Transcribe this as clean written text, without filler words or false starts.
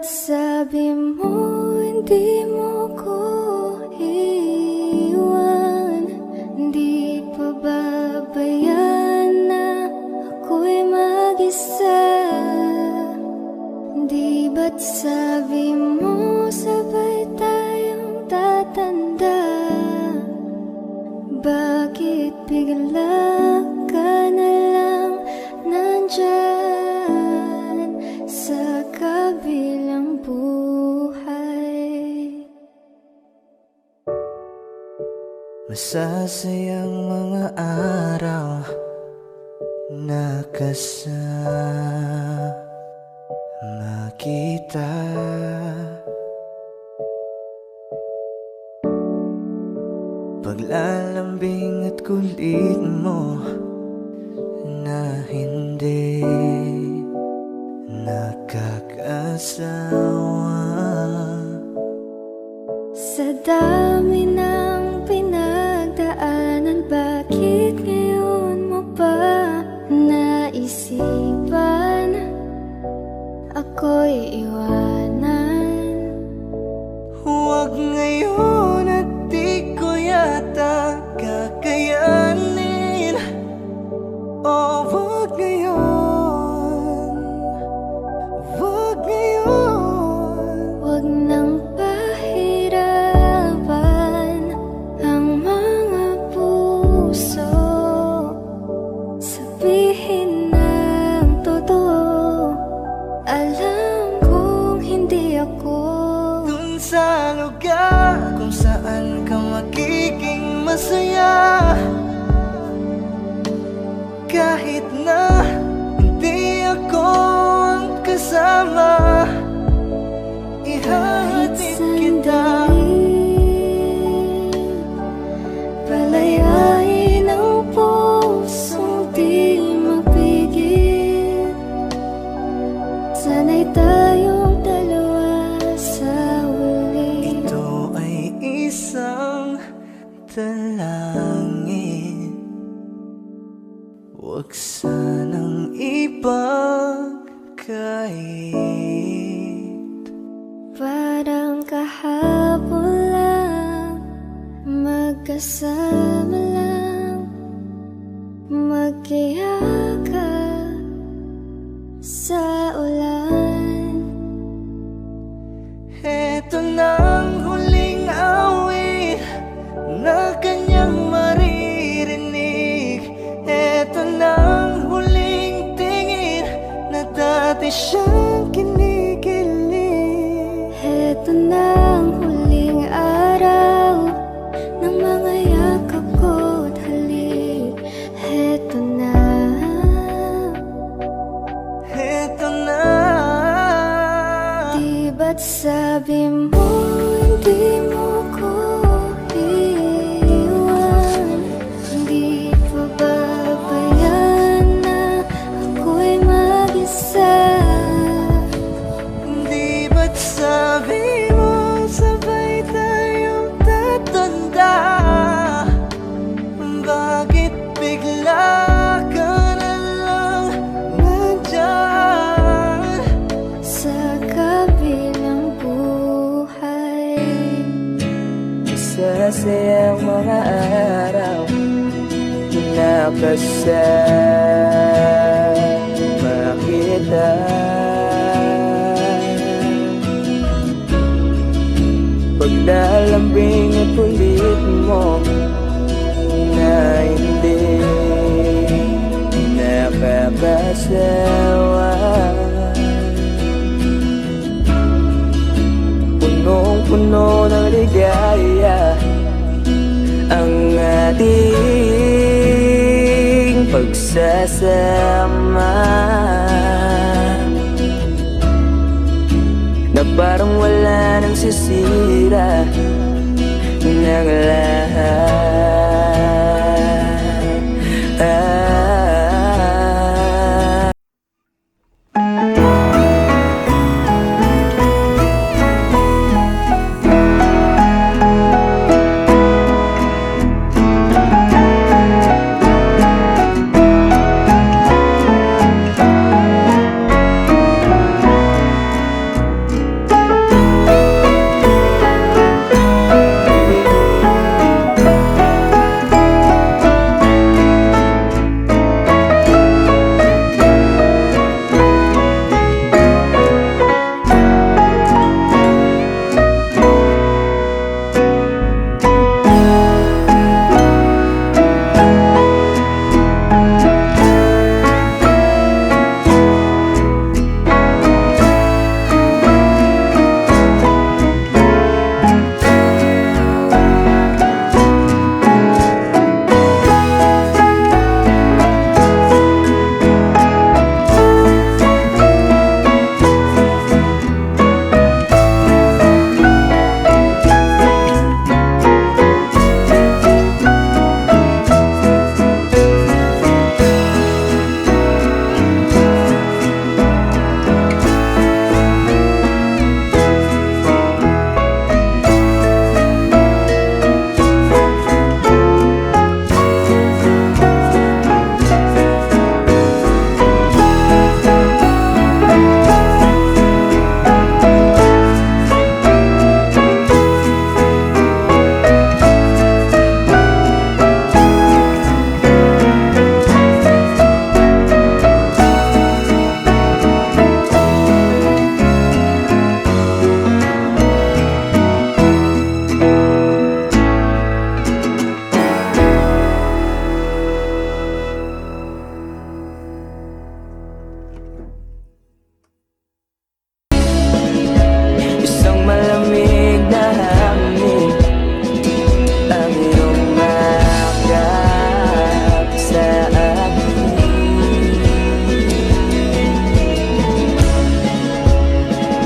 sabi mo hindi mo ko iwan? Di pa babayan na ako'y mag-isa? Di ba't sabi mo sabay tayong tatanda? Bakit bigla ka na lang nandyan sa kabilang buhay? Masasayang mga araw na kasama kita. Paglalambing at kulit mo na hindi nakakasawa. Sa dami ng pinagdaanan, bakit ngayon mo pa naisipan ako'y iwanan? Huwag ngayon at di ko yata kakayanin. Oh, huwag ngayon, huwag ngayon. Huwag nang pahirapan ang mga puso. Sabihin ng totoo, alam kong hindi ako Dun sa lugar kung saan ka magiging masaya, kahit na hindi ako ang kasama. Ihahatid kita, palayain ang pusong di mapigil. Sana'y tayong dalawa sa huli. ito ay isang dalangin. Huwag sanang ipagkait. Parang kahapon lang, magkasama lang, magkiyakap sa ulan. Eto nang huling awit na kanyang maririnig. Eto nang huling tingin na dati siyang kinikilig. Heto na ang huling araw ng mga yakap ko't halik. Heto na, Eto na. di ba't sabi mo hindi mo ko iwan? Di pa babayan na ako'y mag-isa? Di ba't sabi mo sabay tayong tatanda? Bakit bigla ka na lang nandyan Sa kabilang buhay. Masasayang mga araw na kasama kita. Paglalambing at kulit mo na hindi nakakasawa. Punong-puno ng ligaya ang ating pagsasama, na parang wala nang sisira ng lahat.